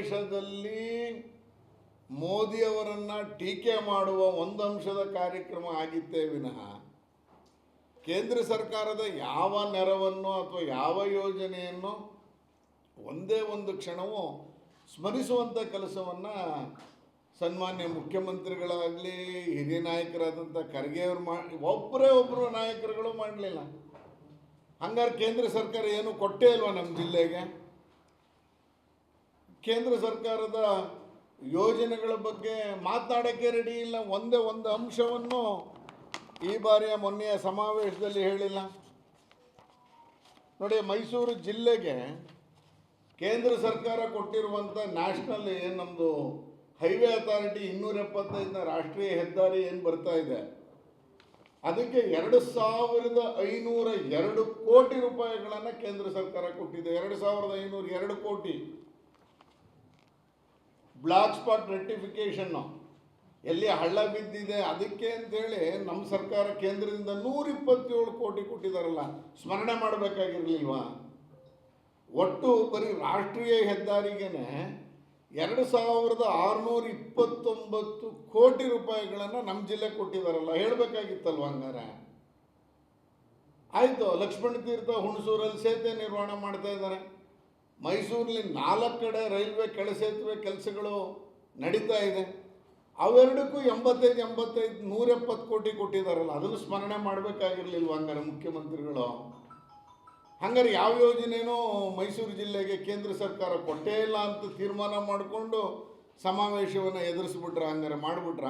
ದೇಶದಲ್ಲಿ ಮೋದಿಯವರನ್ನು ಟೀಕೆ ಮಾಡುವ ಒಂದು ಅಂಶದ ಕಾರ್ಯಕ್ರಮ ಆಗಿತ್ತೇ ವಿನಃ ಕೇಂದ್ರ ಸರ್ಕಾರದ ಯಾವ ನೆರವನ್ನು ಅಥವಾ ಯಾವ ಯೋಜನೆಯನ್ನು ಒಂದೇ ಒಂದು ಕ್ಷಣವೂ ಸ್ಮರಿಸುವಂಥ ಕೆಲಸವನ್ನು ಸನ್ಮಾನ್ಯ ಮುಖ್ಯಮಂತ್ರಿಗಳಾಗಲಿ ಹಿರಿಯ ನಾಯಕರಾದಂಥ ಖರ್ಗೆ ಅವರು ಒಬ್ಬರು ನಾಯಕರುಗಳು ಮಾಡಲಿಲ್ಲ. ಹಂಗಾರೆ ಕೇಂದ್ರ ಸರ್ಕಾರ ಏನು ಕೊಟ್ಟೇ ಇಲ್ವಾ ನಮ್ಮ ಜಿಲ್ಲೆಗೆ? ಕೇಂದ್ರ ಸರ್ಕಾರದ ಯೋಜನೆಗಳ ಬಗ್ಗೆ ಮಾತನಾಡೋಕ್ಕೆ ರೆಡಿ ಇಲ್ಲ. ಒಂದೇ ಒಂದು ಅಂಶವನ್ನು ಈ ಬಾರಿಯ ಮೊನ್ನೆಯ ಸಮಾವೇಶದಲ್ಲಿ ಹೇಳಿಲ್ಲ. ನೋಡಿ, ಮೈಸೂರು ಜಿಲ್ಲೆಗೆ ಕೇಂದ್ರ ಸರ್ಕಾರ ಕೊಟ್ಟಿರುವಂಥ ನ್ಯಾಷನಲ್ ಏನು ನಮ್ಮದು ಹೈವೇ ಅಥಾರಿಟಿ 275ನ ರಾಷ್ಟ್ರೀಯ ಹೆದ್ದಾರಿ ಏನು ಬರ್ತಾ ಇದೆ, ಅದಕ್ಕೆ 2502 ಕೋಟಿ ರೂಪಾಯಿಗಳನ್ನು ಕೇಂದ್ರ ಸರ್ಕಾರ ಕೊಟ್ಟಿದೆ. 2502 ಕೋಟಿ. ಬ್ಲಾಕ್ ಸ್ಪಾಟ್ ರೆಕ್ಟಿಫಿಕೇಷನ್ನು ಎಲ್ಲಿ ಹಳ್ಳ ಬಿದ್ದಿದೆ ಅದಕ್ಕೆ ಅಂತೇಳಿ ನಮ್ಮ ಸರ್ಕಾರ ಕೇಂದ್ರದಿಂದ 127 ಕೋಟಿ ಕೊಟ್ಟಿದ್ದಾರಲ್ಲ, ಸ್ಮರಣೆ ಮಾಡಬೇಕಾಗಿರಲಿಲ್ವಾ? ಒಟ್ಟು ಬರೀ ರಾಷ್ಟ್ರೀಯ ಹೆದ್ದಾರಿಗೇನೆ 2629 ಕೋಟಿ ರೂಪಾಯಿಗಳನ್ನು ನಮ್ಮ ಜಿಲ್ಲೆ ಕೊಟ್ಟಿದ್ದಾರಲ್ಲ, ಹೇಳಬೇಕಾಗಿತ್ತಲ್ವ? ಹಂಗಾರೆ ಆಯಿತು. ಲಕ್ಷ್ಮಣ ತೀರ್ಥ ಹುಣಸೂರಲ್ಲಿ ಸೇತುವೆ ನಿರ್ಮಾಣ ಮಾಡ್ತಾ ಇದ್ದಾರೆ. ಮೈಸೂರಲ್ಲಿ 4 ಕಡೆ ರೈಲ್ವೆ ಕೆಳಸೇತುವೆ ಕೆಲಸಗಳು ನಡೀತಾ ಇದೆ. ಅವೆರಡಕ್ಕೂ 170 ಕೋಟಿ ಕೊಟ್ಟಿದ್ದಾರಲ್ಲ, ಅದನ್ನು ಸ್ಮರಣೆ ಮಾಡಬೇಕಾಗಿರಲಿಲ್ವ ಹಂಗಾರೆ ಮುಖ್ಯಮಂತ್ರಿಗಳು? ಹಂಗಾರೆ ಯಾವ ಯೋಜನೆಯೂ ಮೈಸೂರು ಜಿಲ್ಲೆಗೆ ಕೇಂದ್ರ ಸರ್ಕಾರ ಕೊಟ್ಟೇ ಇಲ್ಲ ಅಂತ ತೀರ್ಮಾನ ಮಾಡಿಕೊಂಡು ಸಮಾವೇಶವನ್ನು ಎದುರಿಸ್ಬಿಟ್ರ? ಹಂಗಾರೆ ಮಾಡಿಬಿಟ್ರ?